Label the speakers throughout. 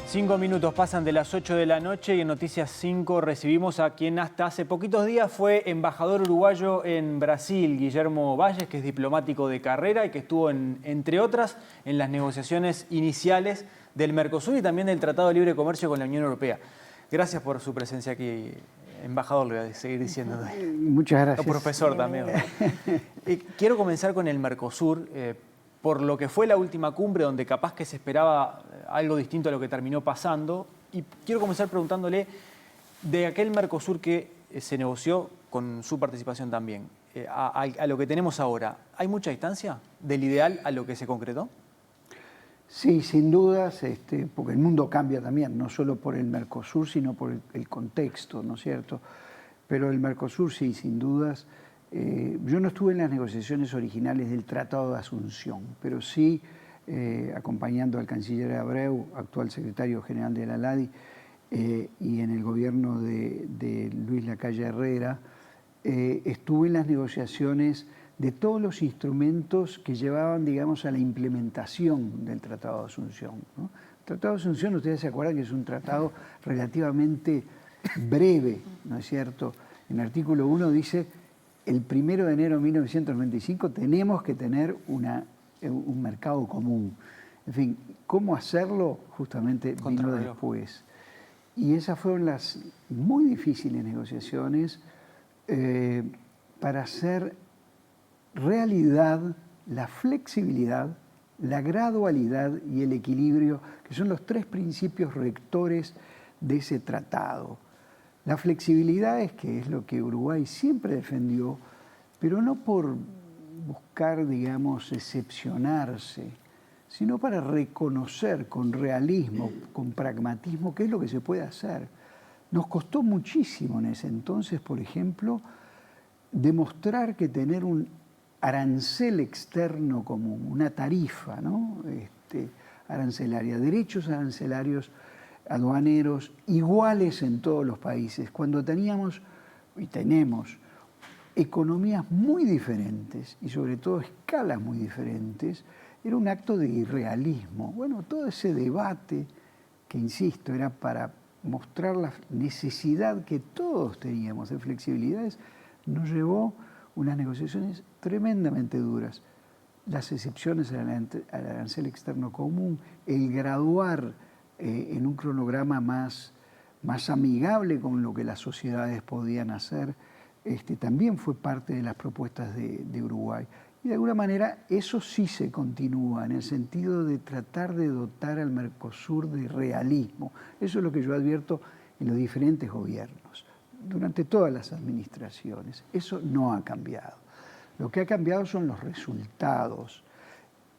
Speaker 1: 5 minutos pasan de las 8 de la noche y en Noticias 5 recibimos a quien hasta hace poquitos días fue embajador uruguayo en Brasil, Guillermo Valles, que es diplomático de carrera y que estuvo, entre otras, en las negociaciones iniciales del Mercosur y también del Tratado de Libre Comercio con la Unión Europea. Gracias por su presencia aquí, embajador, le voy a seguir diciendo.
Speaker 2: Muchas gracias.
Speaker 1: O profesor también. Quiero comenzar con el Mercosur. Por lo que fue la última cumbre, donde capaz que se esperaba algo distinto a lo que terminó pasando. Y quiero comenzar preguntándole de aquel Mercosur que se negoció con su participación también, a lo que tenemos ahora. ¿Hay mucha distancia del ideal a lo que se concretó?
Speaker 2: Sí, sin dudas, porque el mundo cambia también, no solo por el Mercosur, sino por el contexto, ¿no es cierto? Pero el Mercosur, sí, sin dudas. Yo no estuve en las negociaciones originales del Tratado de Asunción, pero sí acompañando al canciller Abreu, actual secretario general de la LADI, y en el gobierno de Luis Lacalle Herrera, estuve en las negociaciones de todos los instrumentos que llevaban, digamos, a la implementación del Tratado de Asunción, ¿no? El Tratado de Asunción, ustedes se acuerdan que es un tratado relativamente breve, ¿no es cierto? En el artículo 1 dice: el 1 de enero de 1995 tenemos que tener un mercado común. En fin, ¿cómo hacerlo? Justamente vino después. Y esas fueron las muy difíciles negociaciones para hacer realidad la flexibilidad, la gradualidad y el equilibrio, que son los tres principios rectores de ese tratado. La flexibilidad es lo que Uruguay siempre defendió, pero no por buscar, digamos, excepcionarse, sino para reconocer con realismo, con pragmatismo, qué es lo que se puede hacer. Nos costó muchísimo en ese entonces, por ejemplo, demostrar que tener un arancel externo común, una tarifa, ¿no? Arancelaria, derechos arancelarios aduaneros iguales en todos los países, cuando teníamos y tenemos economías muy diferentes y sobre todo escalas muy diferentes, era un acto de irrealismo. Bueno, todo ese debate, que insisto, era para mostrar la necesidad que todos teníamos de flexibilidades, nos llevó unas negociaciones tremendamente duras. Las excepciones al arancel externo común, el graduar en un cronograma más amigable con lo que las sociedades podían hacer, también fue parte de las propuestas de Uruguay. Y de alguna manera eso sí se continúa en el sentido de tratar de dotar al Mercosur de realismo. Eso es lo que yo advierto en los diferentes gobiernos, durante todas las administraciones. Eso no ha cambiado. Lo que ha cambiado son los resultados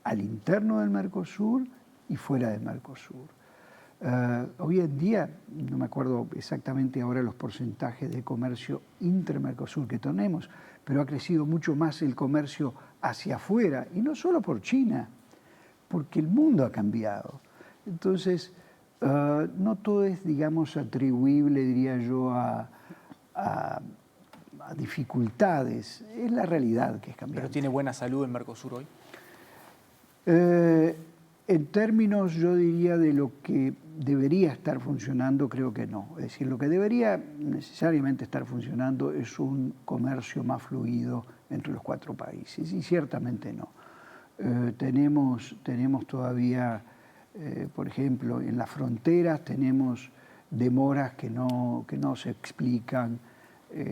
Speaker 2: al interno del Mercosur y fuera del Mercosur. Hoy en día, no me acuerdo exactamente ahora los porcentajes de comercio inter-Mercosur que tenemos, pero ha crecido mucho más el comercio hacia afuera, y no solo por China, porque el mundo ha cambiado. Entonces, no todo es, digamos, atribuible, diría yo, a dificultades. Es la realidad que es cambiante.
Speaker 1: ¿Pero tiene buena salud el Mercosur hoy?
Speaker 2: En términos, yo diría, de lo que debería estar funcionando, creo que no. Es decir, lo que debería necesariamente estar funcionando es un comercio más fluido entre los cuatro países, y ciertamente no. Tenemos todavía, por ejemplo, en las fronteras tenemos demoras que no se explican.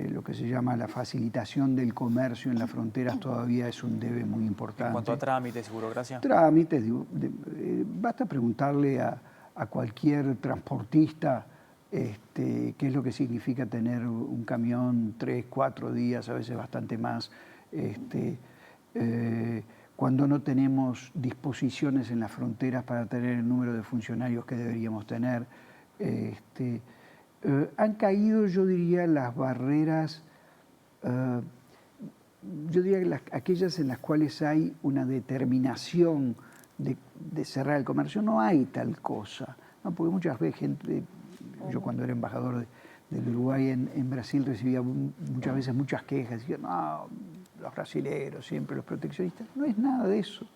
Speaker 2: Lo que se llama la facilitación del comercio en las fronteras todavía es un debe muy importante.
Speaker 1: En cuanto a trámites y burocracia.
Speaker 2: Trámites, basta preguntarle a cualquier transportista qué es lo que significa tener un camión 3, 4 días, a veces bastante más, cuando no tenemos disposiciones en las fronteras para tener el número de funcionarios que deberíamos tener. Han caído, yo diría, las barreras, yo diría que aquellas en las cuales hay una determinación de cerrar el comercio. No hay tal cosa, ¿no? Porque muchas veces gente, yo cuando era embajador del Uruguay en Brasil recibía muchas veces muchas quejas, decían, no, los brasileros, siempre los proteccionistas. No es nada de eso.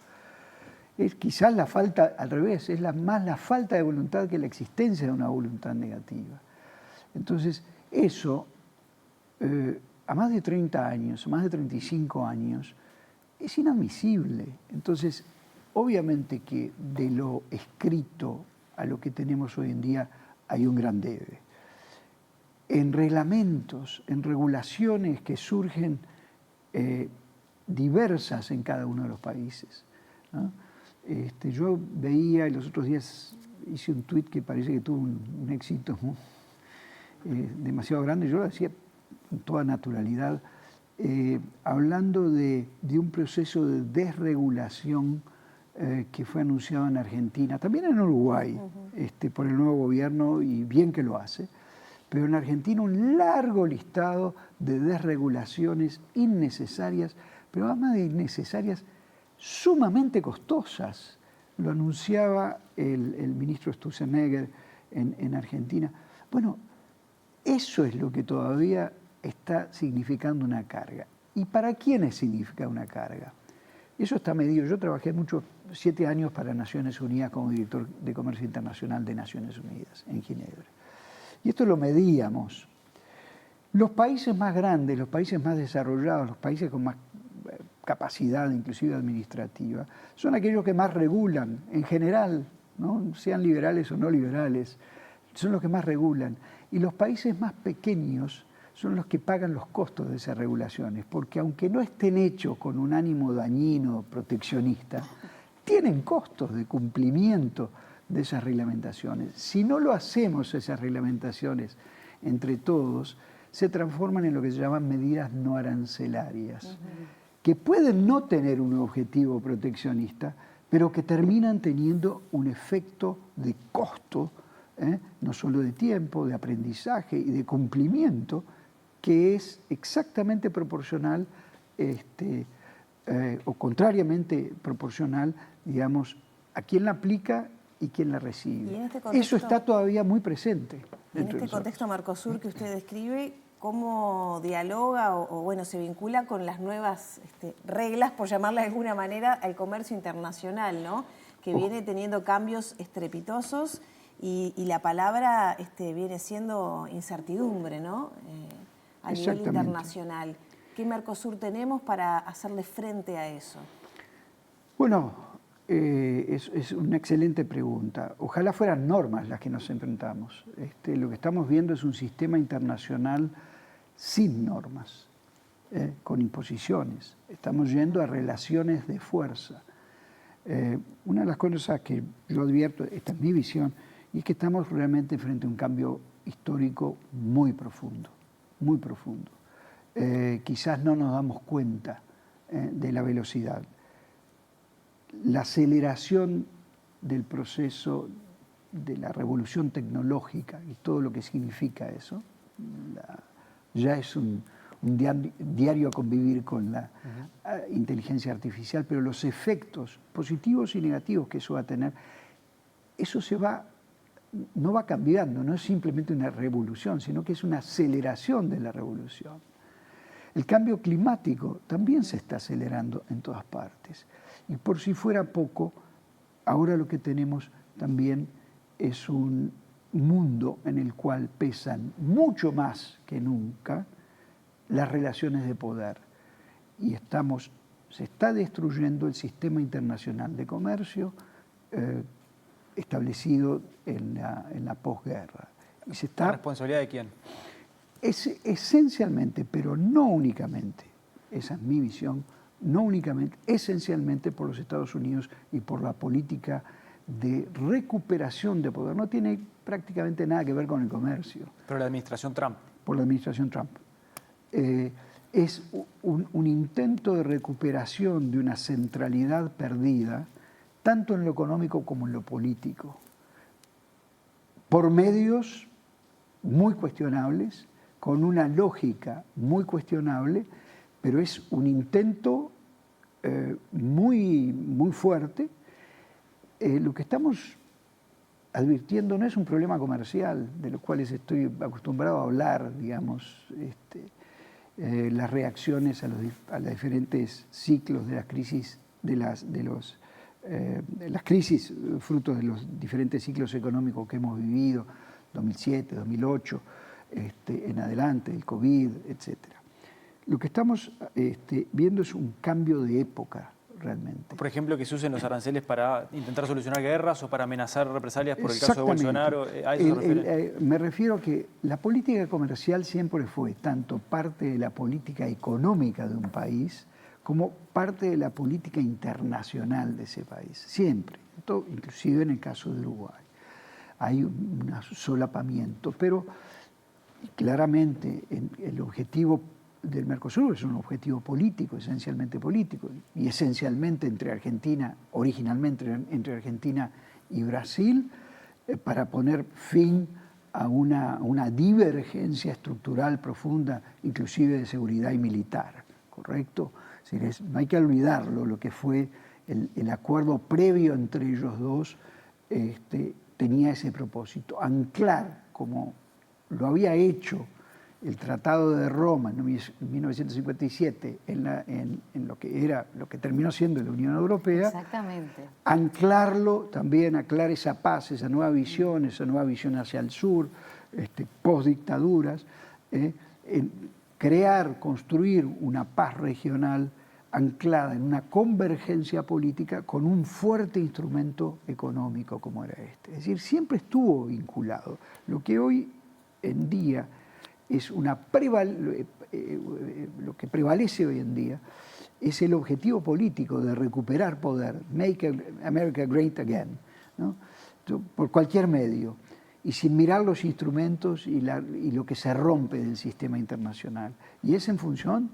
Speaker 2: es quizás la falta, al revés, es más la falta de voluntad que la existencia de una voluntad negativa. Entonces, eso, a más de 30 años, a más de 35 años, es inadmisible. Entonces, obviamente que de lo escrito a lo que tenemos hoy en día hay un gran debe. En reglamentos, en regulaciones que surgen diversas en cada uno de los países, ¿no? Yo veía, y los otros días hice un tuit que parece que tuvo un éxito demasiado grande, yo lo decía con toda naturalidad, hablando de un proceso de desregulación que fue anunciado en Argentina, también en Uruguay, por el nuevo gobierno, y bien que lo hace, pero en Argentina un largo listado de desregulaciones innecesarias, pero además de innecesarias, sumamente costosas. Lo anunciaba el ministro Sturzenegger en Argentina. Bueno, eso es lo que todavía está significando una carga. ¿Y para quiénes significa una carga? Eso está medido. Yo trabajé 7 años para Naciones Unidas como director de Comercio Internacional de Naciones Unidas en Ginebra. Y esto lo medíamos. Los países más grandes, los países más desarrollados, los países con más capacidad inclusive administrativa, son aquellos que más regulan en general, ¿no? Sean liberales o no liberales, son los que más regulan. Y los países más pequeños son los que pagan los costos de esas regulaciones, porque aunque no estén hechos con un ánimo dañino, proteccionista, tienen costos de cumplimiento de esas reglamentaciones. Si no lo hacemos, esas reglamentaciones entre todos, se transforman en lo que se llaman medidas no arancelarias, que pueden no tener un objetivo proteccionista, pero que terminan teniendo un efecto de costo, no solo de tiempo, de aprendizaje y de cumplimiento, que es exactamente proporcional o contrariamente proporcional, digamos, a quien la aplica y quien la recibe. Eso está todavía muy presente.
Speaker 3: En este contexto Mercosur que usted describe, ¿cómo dialoga o bueno, se vincula con las nuevas reglas, por llamarle de alguna manera, al comercio internacional, ¿no? Que viene teniendo cambios estrepitosos y la palabra viene siendo incertidumbre, ¿no? A nivel internacional. ¿Qué Mercosur tenemos para hacerle frente a eso?
Speaker 2: Bueno, es una excelente pregunta. Ojalá fueran normas las que nos enfrentamos. Lo que estamos viendo es un sistema internacional sin normas, con imposiciones. Estamos yendo a relaciones de fuerza. Una de las cosas que yo advierto, esta es mi visión, y es que estamos realmente frente a un cambio histórico muy profundo, muy profundo. Quizás no nos damos cuenta de la velocidad. La aceleración del proceso de la revolución tecnológica y todo lo que significa eso, ya es un diario a convivir con la inteligencia artificial, pero los efectos positivos y negativos que eso va a tener, eso no va cambiando, no es simplemente una revolución, sino que es una aceleración de la revolución. El cambio climático también se está acelerando en todas partes. Y por si fuera poco, ahora lo que tenemos también es un mundo en el cual pesan mucho más que nunca las relaciones de poder. Y se está destruyendo el sistema internacional de comercio establecido en la posguerra.
Speaker 1: ¿La responsabilidad de quién?
Speaker 2: Es esencialmente, pero no únicamente, esa es mi visión, no únicamente, esencialmente por los Estados Unidos y por la política de recuperación de poder. No tiene prácticamente nada que ver con el comercio.
Speaker 1: Pero la administración Trump.
Speaker 2: Por la administración Trump. Es un intento de recuperación de una centralidad perdida, tanto en lo económico como en lo político, por medios muy cuestionables, con una lógica muy cuestionable, pero es un intento muy, muy fuerte. Lo que estamos advirtiendo no es un problema comercial, de los cuales estoy acostumbrado a hablar, digamos, las reacciones a los diferentes ciclos de las crisis, de los las crisis fruto de los diferentes ciclos económicos que hemos vivido, 2007, 2008, en adelante, el COVID, etc. Lo que estamos viendo es un cambio de época realmente.
Speaker 1: Por ejemplo, que se usen los aranceles para intentar solucionar guerras o para amenazar represalias por el caso de Bolsonaro. ¿A eso se refiere?
Speaker 2: Me refiero a que la política comercial siempre fue tanto parte de la política económica de un país como parte de la política internacional de ese país. Siempre. Esto, inclusive en el caso de Uruguay. Hay un solapamiento, pero claramente el objetivo del Mercosur es un objetivo político, esencialmente político, y esencialmente originalmente entre Argentina y Brasil, para poner fin a una divergencia estructural profunda, inclusive de seguridad y militar, ¿correcto? Es decir, no hay que olvidarlo, lo que fue el acuerdo previo entre ellos dos tenía ese propósito, anclar, como lo había hecho el Tratado de Roma en 1957 en lo que terminó siendo la Unión Europea.
Speaker 4: Exactamente.
Speaker 2: Anclarlo también, anclar esa paz, esa nueva visión hacia el sur, post-dictaduras, construir una paz regional anclada en una convergencia política con un fuerte instrumento económico como era este. Es decir, siempre estuvo vinculado. Lo que hoy en día es lo que prevalece hoy en día es el objetivo político de recuperar poder, make America great again, ¿no? Por cualquier medio, y sin mirar los instrumentos y lo que se rompe del sistema internacional. Y es en función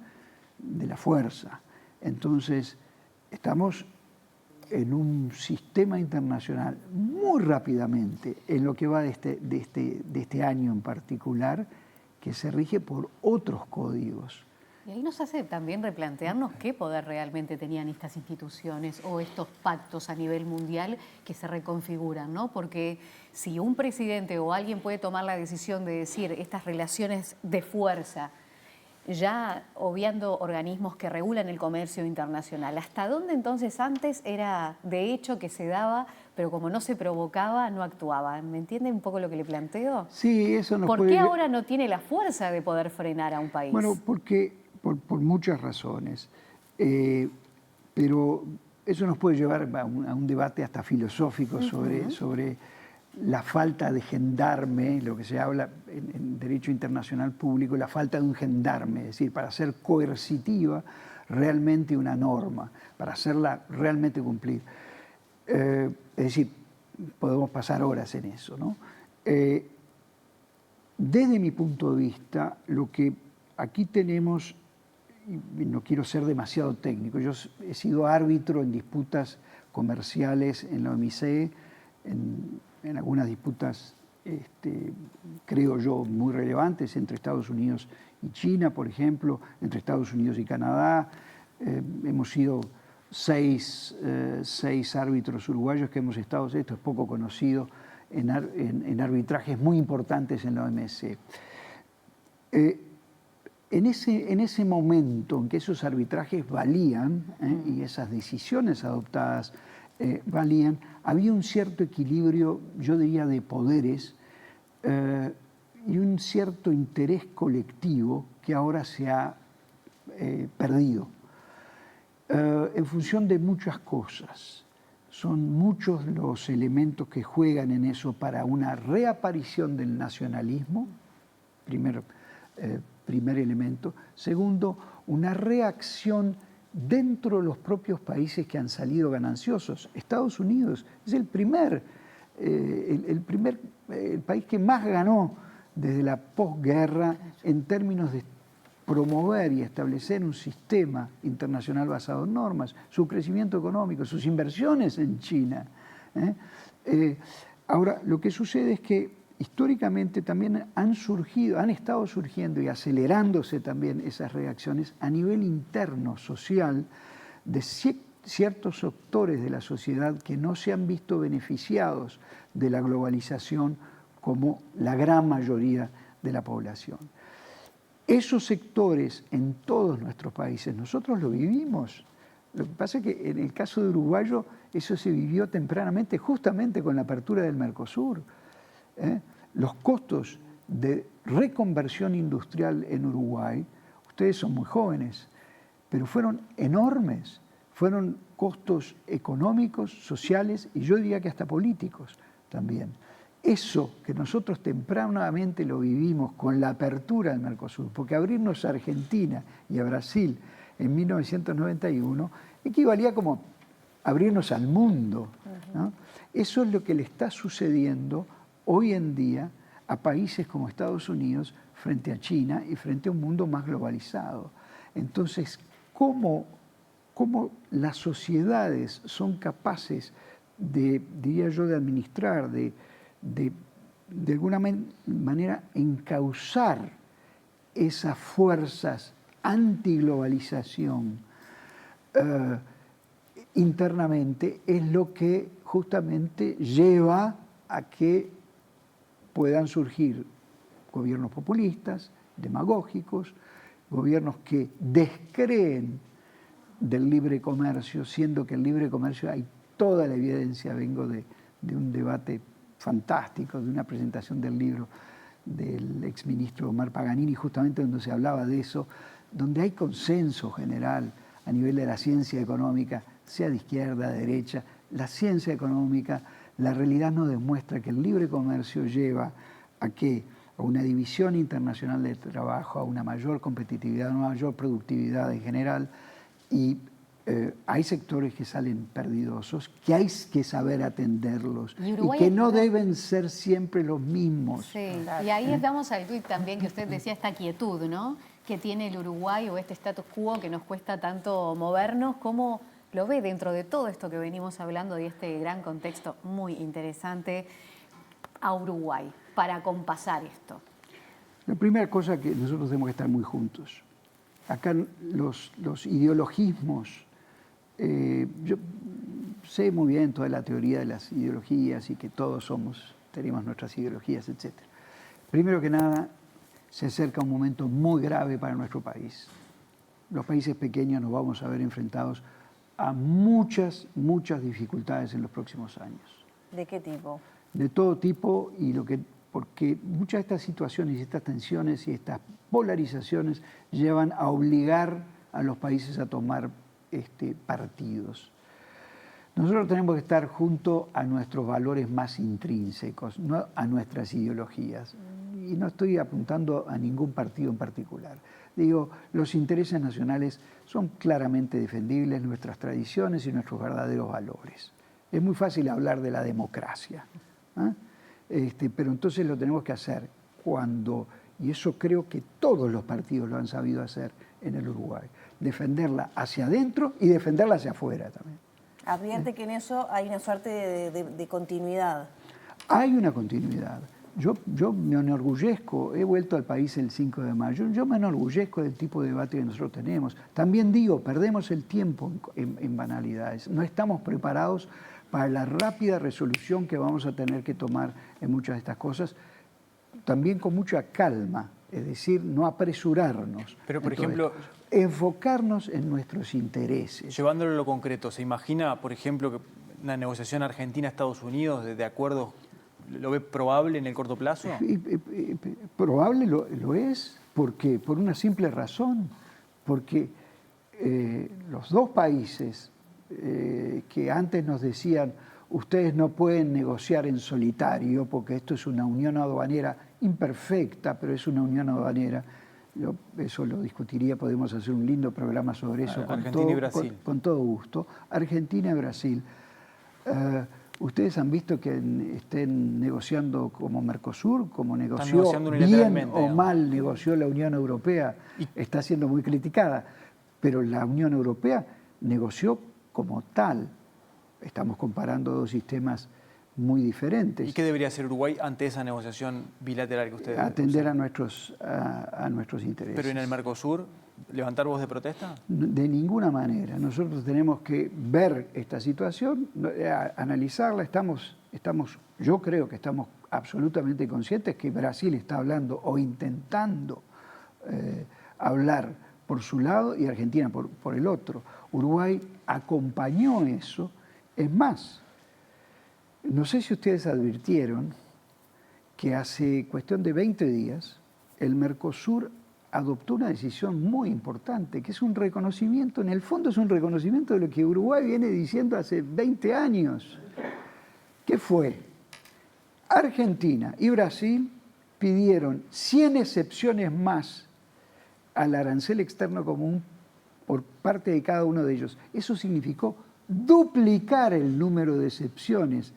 Speaker 2: de la fuerza. Entonces, estamos en un sistema internacional muy rápidamente, en lo que va de este año en particular, que se rige por otros códigos.
Speaker 4: Y ahí nos hace también replantearnos qué poder realmente tenían estas instituciones o estos pactos a nivel mundial que se reconfiguran, ¿no? Porque si un presidente o alguien puede tomar la decisión de decir estas relaciones de fuerza, ya obviando organismos que regulan el comercio internacional, ¿hasta dónde entonces antes era de hecho que se daba, pero como no se provocaba, no actuaba? ¿Me entiende un poco lo que le planteo?
Speaker 2: Sí, eso nos
Speaker 4: ¿Por qué ahora no tiene la fuerza de poder frenar a un país?
Speaker 2: Bueno, porque por muchas razones, pero eso nos puede llevar a un debate hasta filosófico sobre la falta de gendarme, lo que se habla en derecho internacional público, la falta de un gendarme, es decir, para hacer coercitiva realmente una norma, para hacerla realmente cumplir. Es decir, podemos pasar horas en eso, ¿no? Desde mi punto de vista, lo que aquí tenemos, y no quiero ser demasiado técnico, yo he sido árbitro en disputas comerciales en la OMC, en algunas disputas, creo yo, muy relevantes entre Estados Unidos y China, por ejemplo, entre Estados Unidos y Canadá. Hemos sido seis árbitros uruguayos que hemos estado, esto es poco conocido, en arbitrajes muy importantes en la OMC. En ese momento en que esos arbitrajes valían y esas decisiones adoptadas valían, había un cierto equilibrio, yo diría, de poderes y un cierto interés colectivo que ahora se ha perdido en función de muchas cosas. Son muchos los elementos que juegan en eso para una reaparición del nacionalismo, primer elemento. Segundo, una reacción dentro de los propios países que han salido gananciosos. Estados Unidos es el país que más ganó desde la posguerra en términos de promover y establecer un sistema internacional basado en normas, su crecimiento económico, sus inversiones en China. Ahora, lo que sucede es que históricamente también han estado surgiendo y acelerándose también esas reacciones a nivel interno, social, de ciertos sectores de la sociedad que no se han visto beneficiados de la globalización como la gran mayoría de la población. Esos sectores en todos nuestros países, nosotros lo vivimos Lo que pasa es que en el caso de uruguayo eso se vivió tempranamente, justamente con la apertura del Mercosur. Los costos de reconversión industrial en Uruguay, ustedes son muy jóvenes, pero fueron enormes. Fueron costos económicos, sociales y yo diría que hasta políticos también. Eso que nosotros tempranamente lo vivimos con la apertura del Mercosur, porque abrirnos a Argentina y a Brasil en 1991 equivalía como abrirnos al mundo, ¿no? Eso es lo que le está sucediendo hoy en día a países como Estados Unidos frente a China y frente a un mundo más globalizado. Entonces, ¿cómo las sociedades son capaces de, diría yo, de administrar, de alguna manera encauzar esas fuerzas antiglobalización internamente, es lo que justamente lleva a que puedan surgir gobiernos populistas, demagógicos, gobiernos que descreen del libre comercio, siendo que el libre comercio hay toda la evidencia. Vengo de un debate fantástico, de una presentación del libro del exministro Omar Paganini, justamente donde se hablaba de eso, donde hay consenso general a nivel de la ciencia económica, sea de izquierda, de derecha. La ciencia económica, la realidad nos demuestra que el libre comercio lleva a una división internacional del trabajo, a una mayor competitividad, a una mayor productividad en general, y hay sectores que salen perdidosos, que hay que saber atenderlos y que no deben ser siempre los mismos.
Speaker 4: Sí, y ahí vamos al tuit también que usted decía, esta quietud, ¿no?, que tiene el Uruguay o este status quo que nos cuesta tanto movernos. ¿Cómo lo ve dentro de todo esto que venimos hablando, de este gran contexto muy interesante a Uruguay, para compasar esto?
Speaker 2: La primera cosa, que nosotros tenemos que estar muy juntos. Acá los ideologismos, yo sé muy bien toda la teoría de las ideologías y que todos tenemos nuestras ideologías, etc. Primero que nada, se acerca un momento muy grave para nuestro país. Los países pequeños nos vamos a ver enfrentados a muchas dificultades en los próximos años.
Speaker 3: ¿De qué tipo?
Speaker 2: De todo tipo, porque muchas de estas situaciones y estas tensiones y estas polarizaciones llevan a obligar a los países a tomar partidos. Nosotros tenemos que estar junto a nuestros valores más intrínsecos, no a nuestras ideologías. Y no estoy apuntando a ningún partido en particular. Digo, los intereses nacionales son claramente defendibles, nuestras tradiciones y nuestros verdaderos valores. Es muy fácil hablar de la democracia, pero entonces lo tenemos que hacer y eso creo que todos los partidos lo han sabido hacer en el Uruguay, defenderla hacia adentro y defenderla hacia afuera también.
Speaker 3: Advierte que en eso hay una suerte de continuidad.
Speaker 2: Hay una continuidad. Yo me enorgullezco, he vuelto al país el 5 de mayo, yo me enorgullezco del tipo de debate que nosotros tenemos. También digo, perdemos el tiempo en banalidades, no estamos preparados para la rápida resolución que vamos a tener que tomar en muchas de estas cosas, también con mucha calma, es decir, no apresurarnos.
Speaker 1: Pero, por ejemplo,
Speaker 2: enfocarnos en nuestros intereses.
Speaker 1: Llevándolo a lo concreto, ¿se imagina, por ejemplo, que una negociación Argentina-Estados Unidos de acuerdos, lo ve probable en el corto plazo?
Speaker 2: Probable lo es, porque por una simple razón, porque los dos países que antes nos decían ustedes no pueden negociar en solitario porque esto es una unión aduanera imperfecta, pero es una unión aduanera. Eso lo discutiría, podemos hacer un lindo programa sobre eso.
Speaker 1: Argentina y Brasil.
Speaker 2: Con todo gusto. Argentina y Brasil. ¿Ustedes han visto que estén negociando como Mercosur, como negoció bien o mal negoció la Unión Europea? Está siendo muy criticada, pero la Unión Europea negoció como tal. Estamos comparando dos sistemas muy diferentes.
Speaker 1: ¿Y qué debería hacer Uruguay ante esa negociación bilateral que ustedes...
Speaker 2: Atender a nuestros intereses.
Speaker 1: ¿Pero en el Mercosur, levantar voz de protesta?
Speaker 2: De ninguna manera. Nosotros tenemos que ver esta situación, analizarla. Yo creo que estamos absolutamente conscientes que Brasil está hablando o intentando hablar por su lado y Argentina por el otro. Uruguay acompañó eso. Es más, no sé si ustedes advirtieron que hace cuestión de 20 días el Mercosur adoptó una decisión muy importante, que es un reconocimiento, en el fondo es un reconocimiento de lo que Uruguay viene diciendo hace 20 años. ¿Qué fue? Argentina y Brasil pidieron 100 excepciones más al arancel externo común por parte de cada uno de ellos. Eso significó duplicar el número de excepciones,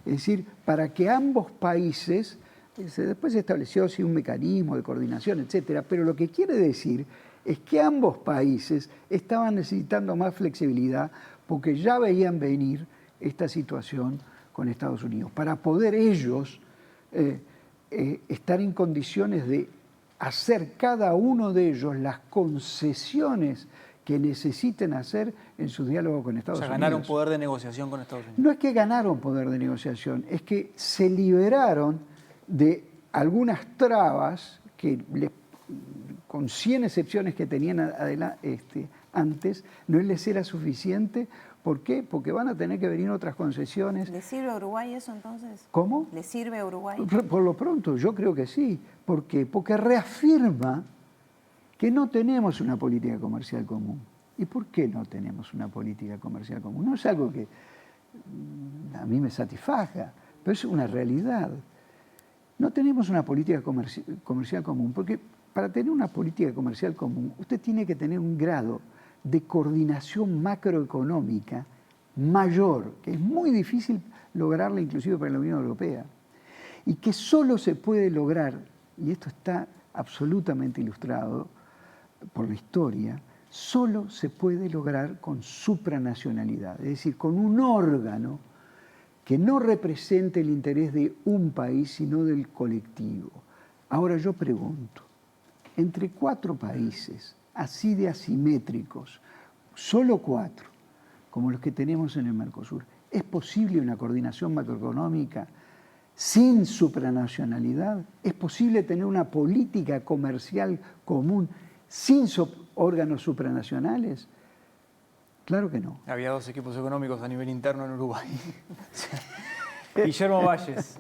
Speaker 2: es decir, para que ambos países, después se estableció sí, un mecanismo de coordinación, etcétera, pero lo que quiere decir es que ambos países estaban necesitando más flexibilidad porque ya veían venir esta situación con Estados Unidos, para poder ellos estar en condiciones de hacer cada uno de ellos las concesiones que necesiten hacer en su diálogo con Estados Unidos.
Speaker 1: Ganaron poder de negociación con Estados Unidos.
Speaker 2: No es que ganaron poder de negociación, es que se liberaron de algunas trabas que con 100 excepciones que tenían antes, no les era suficiente. ¿Por qué? Porque van a tener que venir otras concesiones.
Speaker 3: ¿Le sirve a Uruguay eso entonces?
Speaker 2: ¿Cómo?
Speaker 3: ¿Le sirve a Uruguay?
Speaker 2: Por lo pronto, yo creo que sí. ¿Por qué? Porque reafirma que no tenemos una política comercial común. ¿Y por qué no tenemos una política comercial común? No es algo que a mí me satisfaga, pero es una realidad. No tenemos una política comercial común, porque para tener una política comercial común, usted tiene que tener un grado de coordinación macroeconómica mayor, que es muy difícil lograrla inclusive para la Unión Europea, y que solo se puede lograr, y esto está absolutamente ilustrado por la historia, solo se puede lograr con supranacionalidad, es decir, con un órgano que no represente el interés de un país, sino del colectivo. Ahora yo pregunto, entre 4 países así de asimétricos, solo 4, como los que tenemos en el Mercosur, ¿es posible una coordinación macroeconómica sin supranacionalidad? ¿Es posible tener una política comercial común sin órganos supranacionales? Claro que no.
Speaker 1: Había 2 equipos económicos a nivel interno en Uruguay. Guillermo Valles,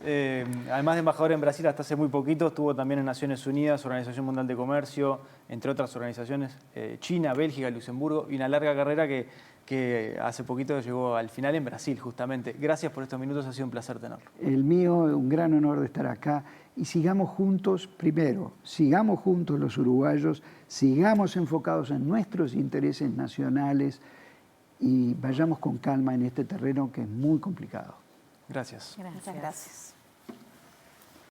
Speaker 1: además de embajador en Brasil hasta hace muy poquito, estuvo también en Naciones Unidas, Organización Mundial de Comercio, entre otras organizaciones, China, Bélgica, Luxemburgo, y una larga carrera que hace poquito llegó al final en Brasil, justamente. Gracias por estos minutos, ha sido un placer tenerlo.
Speaker 2: El mío, un gran honor de estar acá. Y sigamos juntos, primero, sigamos juntos los uruguayos, sigamos enfocados en nuestros intereses nacionales y vayamos con calma en este terreno que es muy complicado.
Speaker 1: Gracias.
Speaker 3: Muchas gracias.